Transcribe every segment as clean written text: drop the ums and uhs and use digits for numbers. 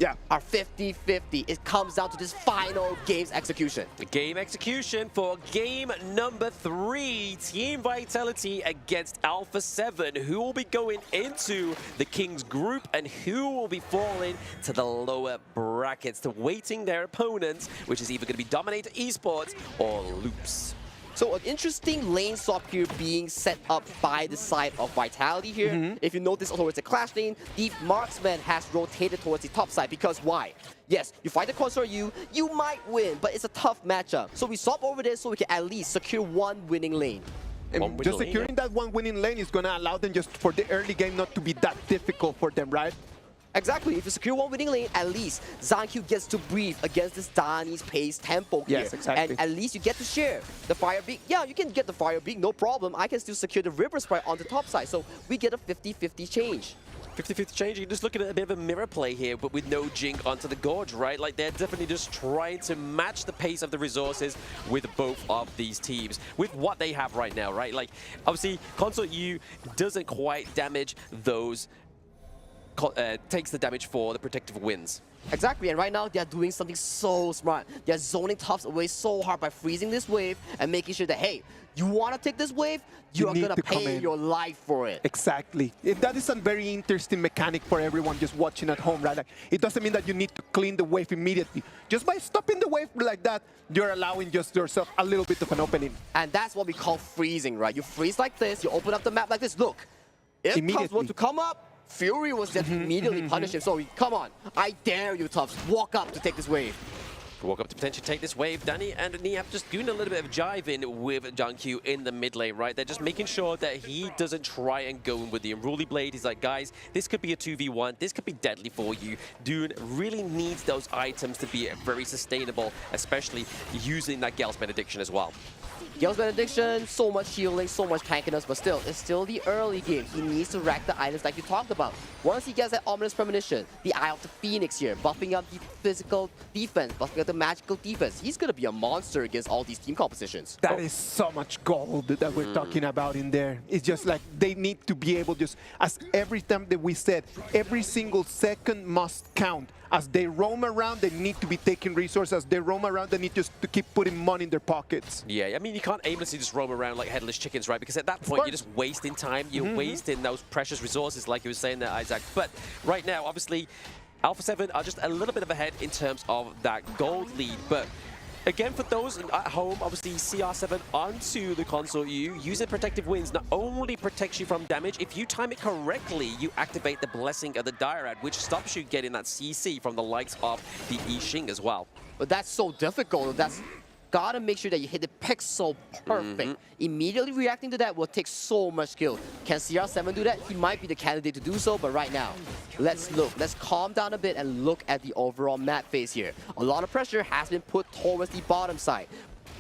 are 50-50. It comes down to this final game's execution. The game execution for game number 3. Team Vitality against ALPHA7. Who will be going into the Kings group and who will be falling to the lower brackets to waiting their opponents, which is either going to be Dominator Esports or Loops. So an interesting lane swap here being set up by the side of Vitality here. If you notice towards the clash lane, the marksman has rotated towards the top side because why? Yes, you fight the consort you might win, but it's a tough matchup. So we swap over this so we can at least secure one winning lane. And just securing that one winning lane is going to allow them just for the early game not to be that difficult for them, right? Exactly. If you secure one winning lane, at least ZaNQ gets to breathe against this Dani's pace tempo here. Yes, exactly. And at least you get to share the Fire Beak. Yeah, you can get the Fire Beak, no problem. I can still secure the River Sprite on the top side. So we get a 50-50 change. 50-50 change, you can just look at a bit of a mirror play here, but with no Jink onto the Gorge, right? Like, they're definitely just trying to match the pace of the resources with both of these teams, with what they have right now, right? Like, obviously, Consort U doesn't quite damage those, takes the damage for the protective winds. Exactly, and right now they're doing something so smart. They're zoning Tufts away so hard by freezing this wave and making sure that, hey, you want to take this wave, you are going to pay your life for it. Exactly. That is a very interesting mechanic for everyone just watching at home, right? Like, it doesn't mean that you need to clean the wave immediately. Just by stopping the wave like that, you're allowing just yourself a little bit of an opening. And that's what we call freezing, right? You freeze like this, you open up the map like this. Look, if Tufts were to come up, Fury was just immediately punish him. So come on, I dare you, Tufts, walk up to take this wave. Walk up to potentially take this wave. Danny and Niap just doing a little bit of jiving with ZaNQ in the mid lane, right? They're just making sure that he doesn't try and go in with the Unruly Blade. He's like, guys, this could be a 2v1. This could be deadly for you. Dune really needs those items to be very sustainable, especially using that Gale's Benediction as well. Gale's Benediction, so much healing, so much tankiness, but still, it's still the early game. He needs to rack the items like you talked about. Once he gets that Ominous Premonition, the Eye of the Phoenix here, buffing up the physical defense, buffing up the magical defense, he's going to be a monster against all these team compositions. That is so much gold that we're talking about in there. It's just like they need to be able just, as every time that we said, every single second must count. As they roam around, they need to be taking resources. As they roam around, they need just to keep putting money in their pockets. Yeah, I mean, you can't aimlessly just roam around like headless chickens, right? Because at that point, you're just wasting time. You're wasting those precious resources, like you were saying there, Isaac. But right now, obviously, ALPHA7 are just a little bit of ahead in terms of that gold lead. But again, for those at home, obviously CR7 onto the Consort U, using Protective Winds not only protects you from damage, if you time it correctly, you activate the Blessing of the Dryad, which stops you getting that CC from the likes of the I Ching as well. But that's so difficult. That's gotta make sure that you hit the pick so perfect. Immediately reacting to that will take so much skill. Can CR7 do that? He might be the candidate to do so, but right now, let's look. Let's calm down a bit and look at the overall map phase here. A lot of pressure has been put towards the bottom side,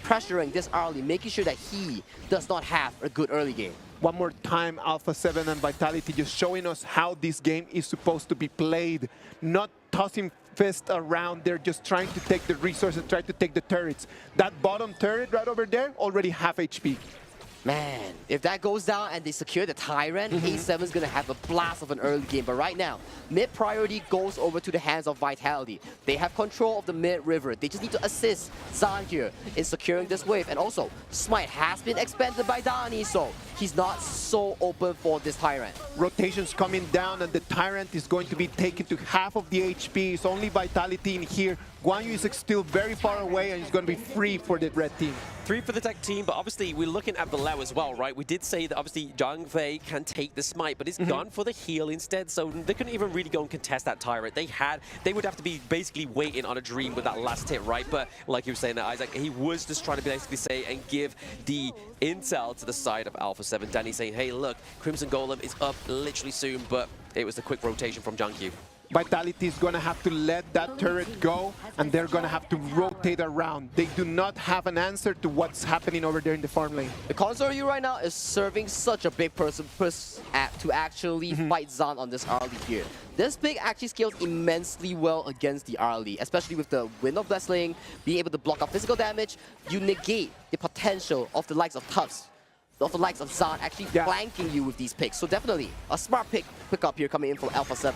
pressuring this early, making sure that he does not have a good early game. One more time, ALPHA7 and Vitality just showing us how this game is supposed to be played. Not tossing fist around, they're just trying to take the resources, try to take the turrets. That bottom turret right over there, already half HP. Man, if that goes down and they secure the Tyrant, A7 is going to have a blast of an early game. But right now, mid priority goes over to the hands of Vitality. They have control of the mid river. They just need to assist Zan here in securing this wave. And also, Smite has been expanded by Dani, so he's not so open for this Tyrant. Rotations coming down and the Tyrant is going to be taken to half of the HP. It's only Vitality in here. Guan Yu is still very far away and he's going to be free for the red team. 3 for the tech team, but obviously we're looking at Below as well, right? We did say that obviously Zhang Fei can take the smite, but it's gone for the heal instead, so they couldn't even really go and contest that Tyrant. They would have to be basically waiting on a dream with that last hit, right? But like you were saying that, Isaac, he was just trying to basically say and give the intel to the side of ALPHA7. Danny saying, hey, look, Crimson Golem is up literally soon, but it was the quick rotation from Zhang Yu. Vitality is going to have to let that turret go, and they're going to have to rotate around. They do not have an answer to what's happening over there in the farm lane. The Consort U right now is serving such a big person to actually fight Zan on this early here. This pick actually scales immensely well against the early, especially with the Wind of Blessing, being able to block up physical damage. You negate the potential of the likes of Tufts, of the likes of Zan actually flanking you with these picks. So definitely a smart pick up here coming in from ALPHA7.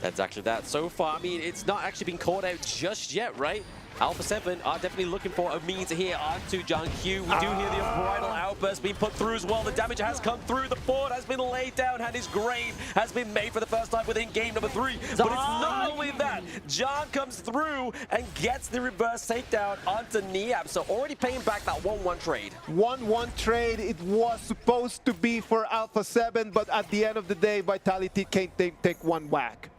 That's actually that. So far, I mean, it's not actually been called out just yet, right? ALPHA7 are definitely looking for a means here onto John Q. We do hear the bridal outburst being put through as well. The damage has come through. The fort has been laid down, and his grave has been made for the first time within game number 3. But it's not only that. John comes through and gets the reverse takedown onto Niab. So already paying back that 1-1 trade. 1-1 trade. It was supposed to be for ALPHA7, but at the end of the day, Vitality can't take one whack.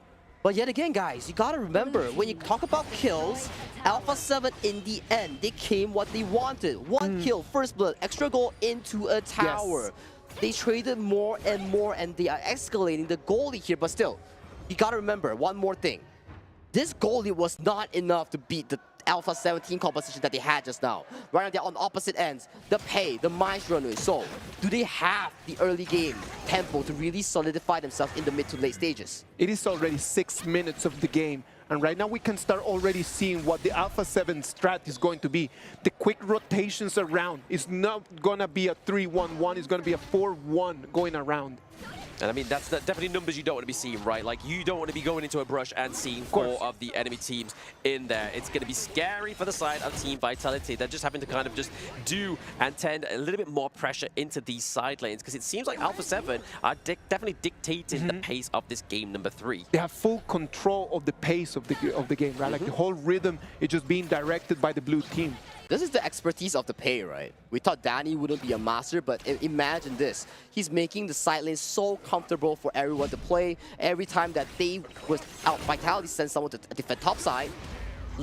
But yet again, guys, you gotta remember, when you talk about kills, ALPHA7 in the end, they came what they wanted. One kill, first blood, extra goal into a tower. Yes. They traded more, and they are escalating the goalie here. But still, you gotta remember one more thing. This goalie was not enough to beat the ALPHA7 team composition that they had just now. Right now, they're on opposite ends. The Pei, the Mines Runner. So, do they have the early game tempo to really solidify themselves in the mid to late stages? It is already 6 minutes of the game, and right now we can start already seeing what the ALPHA7 strat is going to be. The quick rotations around is not gonna be a 3-1-1, it's gonna be a 4-1 going around. And I mean, that's definitely numbers you don't want to be seeing, right? Like, you don't want to be going into a brush and seeing 4 of the enemy teams in there. It's going to be scary for the side of Team Vitality. They're just having to kind of just do and tend a little bit more pressure into these side lanes, because it seems like ALPHA7 are definitely dictating the pace of this game number 3. They have full control of the pace of the game, right? Like the whole rhythm is just being directed by the blue team. This is the expertise of the Pei, right? We thought Danny wouldn't be a master, but imagine this. He's making the side lane so comfortable for everyone to play. Every time that they was out, Vitality sends someone to defend top side,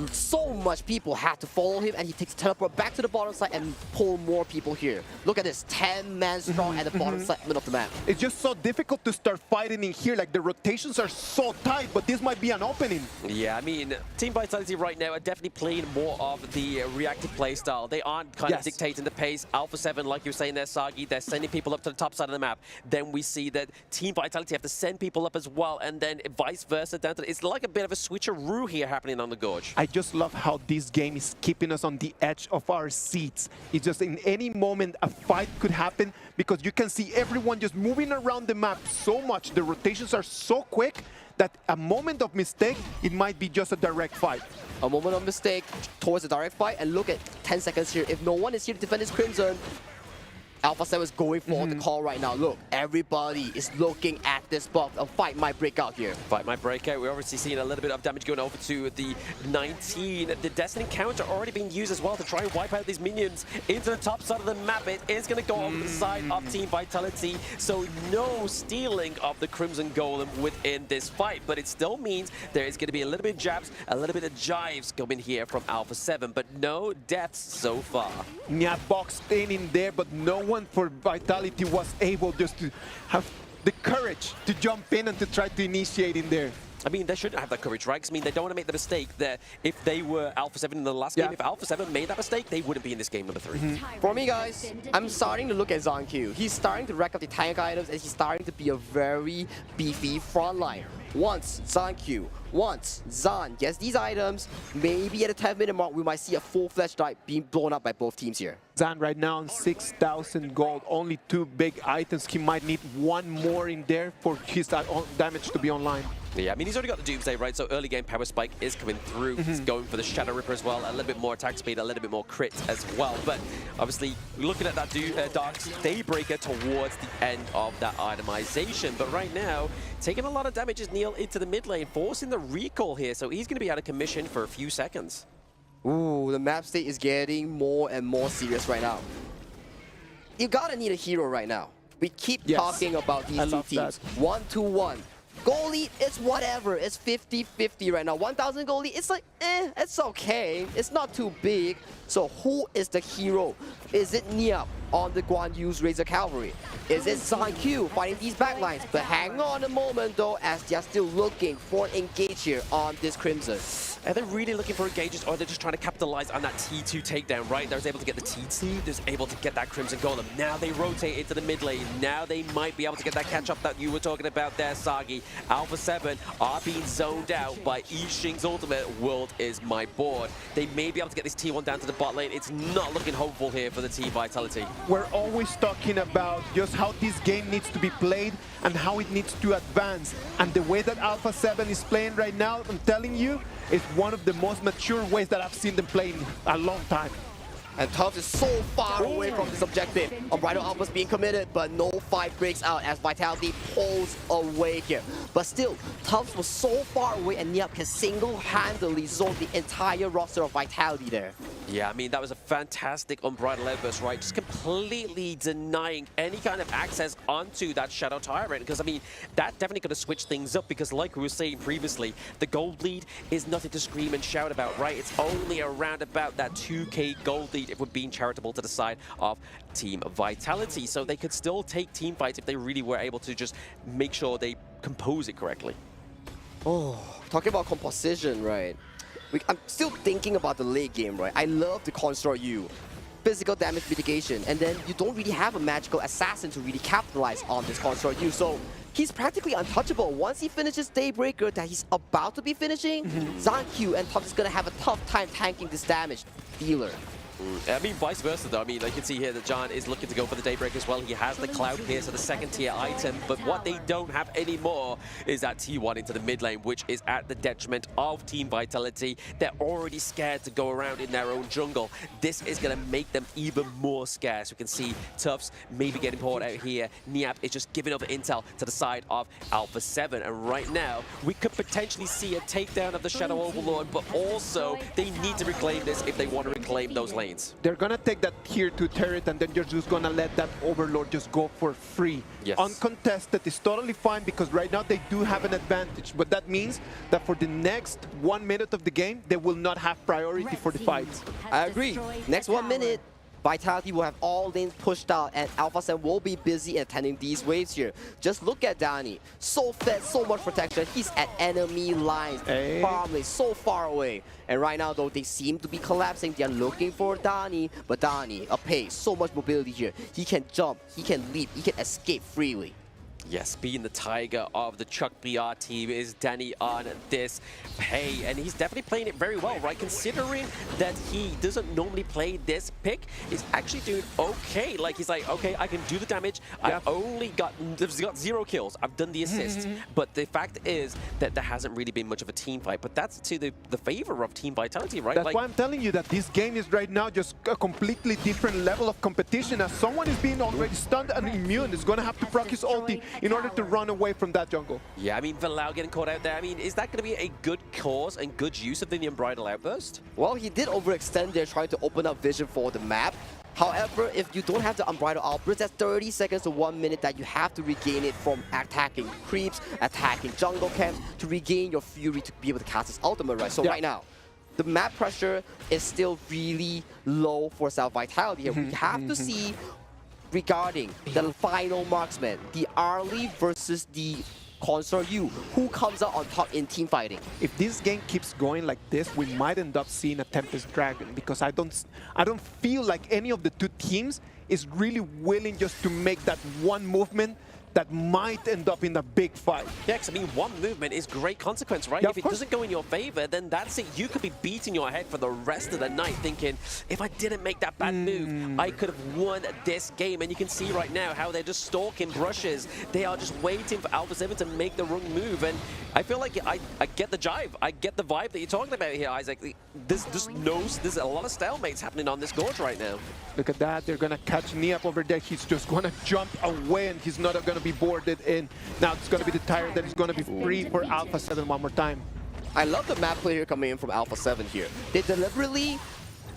so much people had to follow him, and he takes teleport back to the bottom side and pull more people here. Look at this, 10 man strong at the bottom segment of the map. It's just so difficult to start fighting in here. Like, the rotations are so tight, but this might be an opening. Yeah, I mean, Team Vitality right now are definitely playing more of the reactive play style. They aren't kind of dictating the pace. ALPHA7, like you were saying there, Sagi, they're sending people up to the top side of the map. Then we see that Team Vitality have to send people up as well, and then vice versa down to it's like a bit of a switcheroo here happening on the Gorge. I just love how this game is keeping us on the edge of our seats. It's just in any moment a fight could happen, because you can see everyone just moving around the map so much. The rotations are so quick that a moment of mistake, it might be just a direct fight. A moment of mistake towards a direct fight, and look at 10 seconds here. If no one is here to defend his Crimson, ALPHA7 is going for the call right now. Look, everybody is looking at this buff. A fight might break out here. Fight might break out. We're obviously seeing a little bit of damage going over to the 19. The Destiny counter already being used as well to try and wipe out these minions into the top side of the map. It is going to go over the side of Team Vitality. So no stealing of the Crimson Golem within this fight. But it still means there is going to be a little bit of jabs, a little bit of jives coming here from ALPHA7. But no deaths so far. Yeah, boxed in there, but no one for Vitality was able just to have the courage to jump in and to try to initiate in there. I mean, they shouldn't have that courage, right? 'Cause, I mean, they don't want to make the mistake that if they were ALPHA7 in the last game, if ALPHA7 made that mistake, they wouldn't be in this game number 3. For me, guys, I'm starting to look at Zhang Q. He's starting to rack up the tank items, and he's starting to be a very beefy frontliner. Once Zhang Q, once Zan gets these items, maybe at the 10-minute mark, we might see a full-fledged dive being blown up by both teams here. Zan right now on 6,000 gold, only 2 big items. He might need 1 more in there for his damage to be online. Yeah, I mean, he's already got the Doomsday, right? So early game power spike is coming through. He's going for the Shadow Ripper as well. A little bit more attack speed, a little bit more crit as well. But obviously, looking at that Dark Daybreaker towards the end of that itemization. But right now, taking a lot of damage is Neil into the mid lane, forcing the recall here. So he's going to be out of commission for a few seconds. Ooh, the map state is getting more and more serious right now. You gotta need a hero right now. We keep talking about these two teams. 1-2-1. Goalie, it's whatever. It's 50-50 right now. 1,000 goalie, it's like, it's okay. It's not too big. So who is the hero? Is it Niab on the Guan Yu's Razor Cavalry? Is it Zhang Q fighting these backlines? But hang on a moment though, as they're still looking for an engage here on this Crimson. Are they really looking for engages, or are they just trying to capitalize on that T2 takedown, right? They was able to get the T2, they're able to get that Crimson Golem. Now they rotate into the mid lane. Now they might be able to get that catch-up that you were talking about there, Sagi. ALPHA7 are being zoned out by Yixing's ultimate, World is my board. They may be able to get this T1 down to the bot lane. It's not looking hopeful here for the Team Vitality. We're always talking about just how this game needs to be played and how it needs to advance. And the way that ALPHA7 is playing right now, I'm telling you, is one of the most mature ways that I've seen them play in a long time. And Tufts is so far away from this objective. Unbridled Alpha's being committed, but no fight breaks out as Vitality pulls away here. But still, Tufts was so far away and Niap can single-handedly zone the entire roster of Vitality there. Yeah, I mean, that was a fantastic Unbridled Outburst, right? Just completely denying any kind of access onto that Shadow Tyrant. Because, I mean, that definitely could have switched things up because, like we were saying previously, the gold lead is nothing to scream and shout about, right? It's only around about that 2k gold lead if we're being charitable to the side of Team Vitality. So they could still take team fights if they really were able to just make sure they compose it correctly. Oh, talking about composition, right? I'm still thinking about the late game, right? I love the Construct U. Physical damage mitigation, and then you don't really have a magical assassin to really capitalize on this Construct U. So he's practically untouchable. Once he finishes Daybreaker that he's about to be finishing, Zankyu and Tufts is going to have a tough time tanking this damage dealer. I mean, vice versa, though. I mean, you can see here that John is looking to go for the Daybreak as well. He has the Cloud Piercer, the second tier item, but what they don't have anymore is that T1 into the mid lane, which is at the detriment of Team Vitality. They're already scared to go around in their own jungle. This is going to make them even more scarce. We can see Tufts maybe getting poured out here. Niap is just giving over intel to the side of ALPHA7, and right now, we could potentially see a takedown of the Shadow Overlord, but also they need to reclaim this if they want to reclaim those lanes. They're gonna take that tier 2 turret and then you're just gonna let that Overlord just go for free. Yes. Uncontested is totally fine because right now they do have an advantage, but that means that for the next 1 minute of the game, they will not have priority for the fights. I agree. Next 1 minute, Vitality will have all lanes pushed out and ALPHA7 will be busy attending these waves here. Just look at Danny. So fed, so much protection. He's at enemy lines. Hey. Farmley so far away. And right now though, they seem to be collapsing. They're looking for Danny, but Danny, a pace, so much mobility here. He can jump, he can leap, he can escape freely. Yes, being the tiger of the Chuck BR team is Danny on this pay, and he's definitely playing it very well, right? Considering that he doesn't normally play this pick, he's actually doing okay. Like, he's like, okay, I can do the damage. I've only got 0 kills. I've done the assist. But the fact is that there hasn't really been much of a team fight, but that's to the favor of Team Vitality, right? That's like, why I'm telling you that this game is right now just a completely different level of competition. As someone is being already stunned and immune, is going to have to proc his ulti in order to run away from that jungle. Yeah, I mean, Valau getting caught out there. I mean, is that going to be a good cause and good use of the Unbridled Outburst? Well, he did overextend there trying to open up vision for the map. However, if you don't have the Unbridled Outburst, that's 30 seconds to 1 minute that you have to regain it from attacking creeps, attacking jungle camps, to regain your fury to be able to cast his ultimate, right? So right now, the map pressure is still really low for South Vitality. We have to see regarding the final marksman, the Arlie versus the Construct U, who comes out on top in team fighting. If this game keeps going like this, we might end up seeing a Tempest Dragon because I don't feel like any of the two teams is really willing just to make that one movement that might end up in a big fight. Yeah, because I mean, one movement is great consequence, right? Yeah, if it doesn't go in your favor, then that's it. You could be beating your head for the rest of the night thinking, if I didn't make that bad move, I could have won this game. And you can see right now how they're just stalking brushes. They are just waiting for ALPHA7 to make the wrong move. And I feel like I get the jive. I get the vibe that you're talking about here, Isaac. There's a lot of stalemates happening on this gorge right now. Look at that. They're going to catch Niap over there. He's just going to jump away and he's not going to be boarded in. Now it's going to be the tire that is going to be free for ALPHA7 one more time. I love the map play here coming in from ALPHA7 here. They deliberately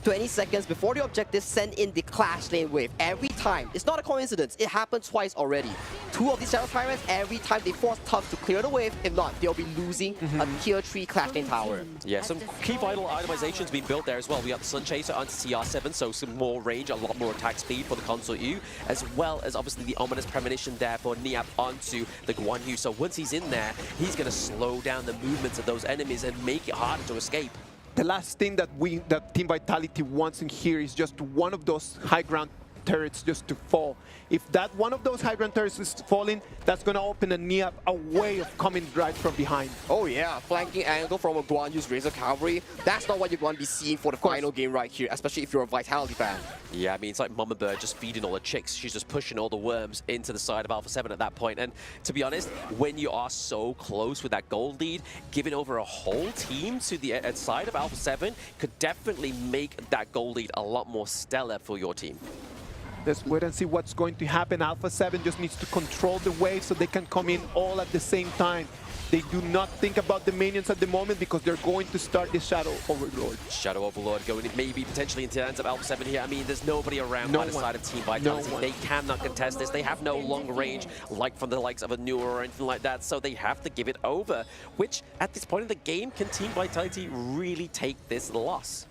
20 seconds before the objective, send in the Clash Lane wave. Every time. It's not a coincidence. It happened twice already. 2 of these Shadow Tyrants, every time they force Tough to clear the wave. If not, they'll be losing a tier 3 Clash Lane tower. Yeah, some key vital itemizations being built there as well. We got the Sun Chaser onto CR7, so some more range, a lot more attack speed for the Consort U, as well as obviously the Ominous Premonition there for Niap onto the Guan Yu. So once he's in there, he's going to slow down the movements of those enemies and make it harder to escape. The last thing that Team Vitality wants in here is just one of those high ground turrets just to fall. If that one of those high ground turrets is falling, that's going to open a way of coming right from behind. Oh yeah, flanking angle from a Guan Yu's Razor Cavalry. That's not what you're going to be seeing for the final game right here, especially if you're a Vitality fan. Yeah, I mean, it's like Mama Bird just feeding all the chicks. She's just pushing all the worms into the side of ALPHA7 at that point. And to be honest, when you are so close with that gold lead, giving over a whole team to the side of ALPHA7 could definitely make that gold lead a lot more stellar for your team. Let's wait and see what's going to happen. ALPHA7 just needs to control the wave so they can come in all at the same time. They do not think about the minions at the moment because they're going to start the Shadow Overlord. Shadow Overlord going maybe potentially into the hands of ALPHA7 here. I mean, there's nobody around by the side of Team Vitality. They cannot contest this. They have no long range like from the likes of a Newer or anything like that, so they have to give it over, which at this point in the game, can Team Vitality really take this loss?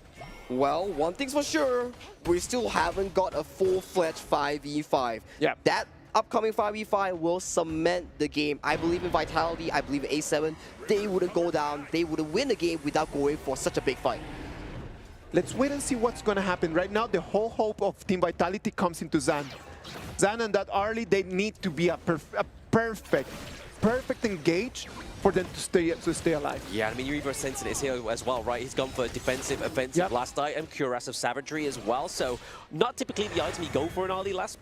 Well, one thing's for sure, we still haven't got a full-fledged 5v5. Yeah. That upcoming 5v5 will cement the game. I believe in Vitality, I believe in A7. They wouldn't go down, they wouldn't win the game without going for such a big fight. Let's wait and see what's going to happen. Right now, the whole hope of Team Vitality comes into Zan. Zan and that early, they need to be a perfect engage for them to stay alive. Yeah, I mean, you're even sensing this here as well, right? He's gone for offensive last item, Cuirass of Savagery as well. So not typically the item you go for an early last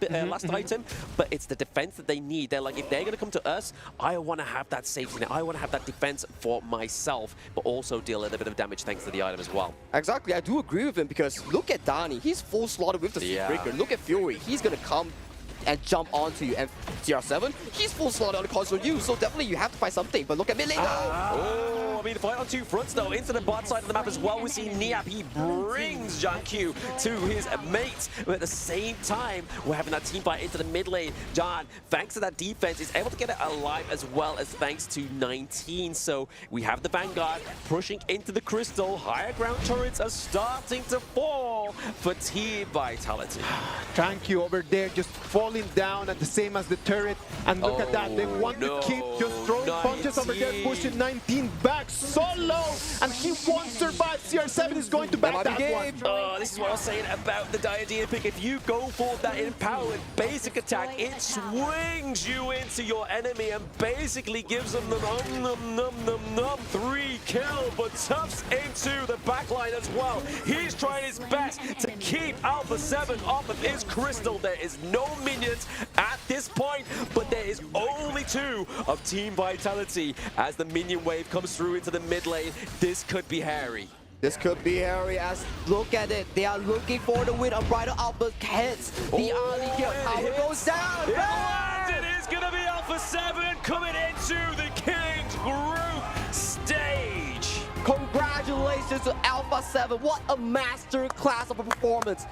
item, but it's the defense that they need. They're like, if they're going to come to us, I want to have that safety net. I want to have that defense for myself, but also deal a little bit of damage thanks to the item as well. Exactly, I do agree with him because look at Dani. He's full slotted with the Breaker. Look at Fury. He's going to come and jump onto you. And CR7, he's full slotted on the Consort U, so definitely you have to find something. But look at mid lane though. I mean, fight on 2 fronts though. Into the bot side of the map as well. We see Niap. He brings John Q to his mates. But at the same time, we're having that team fight into the mid lane. John, thanks to that defense, is able to get it alive as well as thanks to 19. So we have the Vanguard pushing into the Crystal. Higher ground turrets are starting to fall for Team Vitality. Thank you over there, just falling down at the same as the turret. And look at that, they want to keep just throwing punches over there, pushing 19 back so low, and he won't survive. CR7 is going to back that one. This is what I was saying about the Diadema pick. If you go for that empowered basic attack, it swings you into your enemy and basically gives them the 3 kill, but Tuff's into the backline as well. He's trying his best to keep ALPHA7 off of his Crystal. There is no minions at this point, but there is only 2 of Team Vitality as the minion wave comes through into the mid lane. This could be hairy. This could be hairy as, look at it, they are looking for the win on Bridal Alpha's heads. The early kill, power goes down. It is going to be ALPHA7 coming into the Kings group stage. Congratulations to ALPHA7, what a master class of a performance.